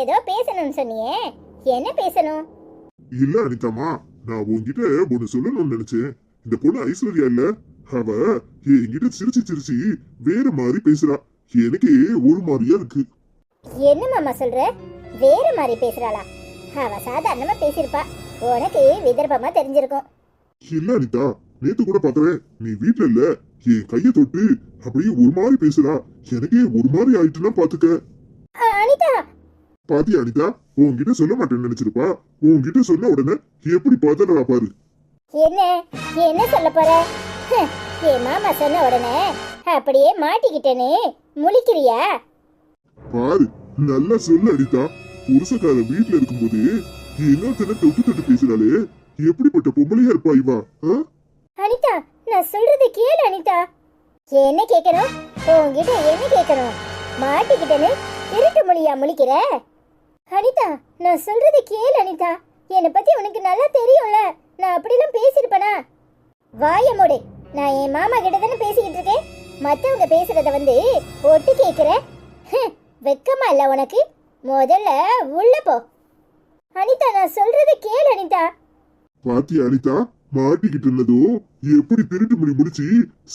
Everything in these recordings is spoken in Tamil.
ஏதோ பேசணும்னு சொன்னியே, என்ன பேசணும்? இல்ல அனிதாமா, நான் உன்கிட்ட ஒண்ணு சொல்லணும்னு நினைச்சேன். இந்த பொண்ணு ஐஸ்வர்யா இல்ல, அவ என்கிட்ட சிரிச்சு சிரிச்சு வேற மாதிரி பேசுறா. எனக்கு ஒரு மாதிரியா இருக்கு. என்ன மாமா சொல்ற? வேற மாதிரி பேசுறாளா? அவ சாதாரணமா பேசிருப்பா, உனக்கு விதர்ப்பமா தெரிஞ்சிருக்கும். இல்ல அனிதா, நேத்து கூட பாக்குறேன், நீ வீட்ல இல்ல, என் கைய தொட்டு அப்படியே ஒரு மாதிரி பேசுறா. எனக்கே ஒரு மாதிரி ஆயிட்டுன்னா பாத்துக்க. அனிதா, பாத்தியா அனிதா, உன்கிட்ட சொல்ல மாட்டேன்னு நினைச்சிருப்பா. உன்கிட்ட சொன்ன உடனே எப்படி பதறா பாரு. என்ன என்ன சொல்ல போற? என் மாமா சொன்ன உடனே அப்படியே மாட்டிக்கிட்டேன்னு முழிக்கிறியா? பாரு, நல்லா சொல்ல அனிதா. புருஷக்கார வீட்டுல இருக்கும்போது இன்னொருத்தனை தொட்டு தொட்டு பேசுறாளே, எப்படிப்பட்ட பொம்பளையா இருப்பா இவா? அனிதா, நான் சொல்றது கேளு அனிதா. என்ன கேட்கணும்? உன்கிட்ட என்ன கேட்கணும்? மாட்டிக்கிட்டேன்னு திருட்டு மொழியா முழிக்கிற? அனிதா, நான் சொல்றது கேளு அனிதா. என்னை பத்தி உனக்கு நல்லா தெரியும்ல, நான் அப்படிலாம் பேசிருப்பேனா? வாய மூடு. நான் என் மாமா கிட்ட தானே பேசிக்கிட்டு இருக்கேன். மத்தவங்க பேசுறத வந்து ஒட்டு கேக்குற? வெக்கமா இல்ல உனக்கு? முதல்ல உள்ள போ. அனிதா, நான் சொல்றது கேளு அனிதா. பாத்தியா அனிதா, மாட்டிக்கிட்டு இருந்ததோ எப்படி திருட்டு மொழி முடிச்சு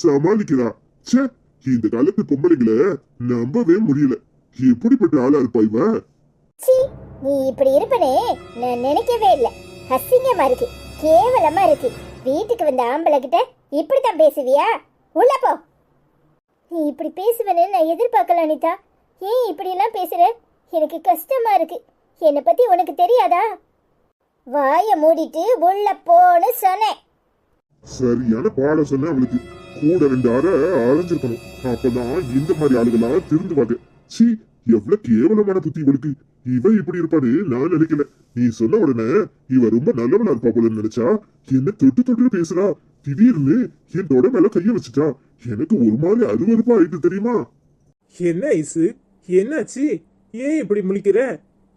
சமாளிக்கிறா. ச்சே, இந்த காலத்து பொம்பளைங்களை நம்பவே முடியல. எப்படிப்பட்ட ஆளா இருப்பா இவ? சீ, நீ இப்படி இருப்பனே நான் நினைக்கவே இல்லை. அசிங்கமா இருக்கு, கேவலமா இருக்கு. வீட்டுக்கு வந்த ஆம்பளை கிட்ட இப்படித்தான் பேசுவியா? உள்ள போ. நீ இப்படி பேசுவேன்னு நான் எதிர்பார்க்கல அனிதா. ஏன் இப்படி எல்லாம் பேசுற? எனக்கு கஷ்டமா இருக்கு. என்னை பத்தி உனக்கு தெரியாதா? வாய மூடிட்டு உள்ள போன்னு சொன்னேன். சரியான பாடம் சொன்ன அவளுக்கு. கூட 2 அறை அரைஞ்சிருக்கணும். அப்பதான் இந்த மாதிரி ஆளுகளா திருந்துவாங்க. சீ, எவ்வளவு கேவலமான புத்தி இவளுக்கு. இவ இப்படி இருப்பான்னு நான் நினைக்கல. நீ சொன்ன உடனே இவ ரொம்ப நல்லவனா இருப்பா போல நினைச்சா, என்ன தொட்டு தொட்டு பேசுறா. திடீர்னு என் தொட மேல கைய வச்சுட்டா. எனக்கு ஒரு மாதிரி அருவருப்பா ஆயிட்டு தெரியுமா? என்ன ஐசு, என்னாச்சு? ஏன் இப்படி முழிக்கிற?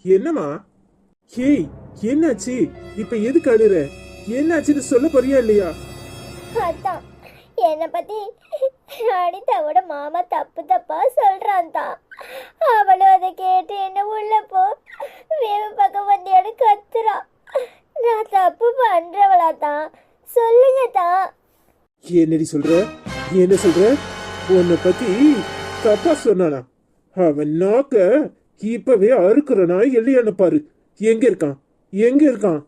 என்னமா? ஏய், என்னாச்சு? இப்ப எதுக்கு அழுற? என்னாச்சுன்னு சொல்ல போறியா இல்லையா? அதான், என்னை பத்தி அனிதாவோட மாமா தப்பு தப்பா சொல்றான் தான். அவளும் அதை கேட்டு என்ன உள்ள போ, வேவ பக்கம் வந்தியான்னு கத்துறா. நான் தப்பு பண்றவளா தான்? சொல்லுங்க தான். என்னடி சொல்ற? என்ன சொல்ற? உன்னை பத்தி தப்பா சொன்னானா? அவன் நாக்க இப்பவே அறுக்கிறனா இல்லையான்னு பாரு. எங்க இருக்கான்? எங்க இருக்கான்?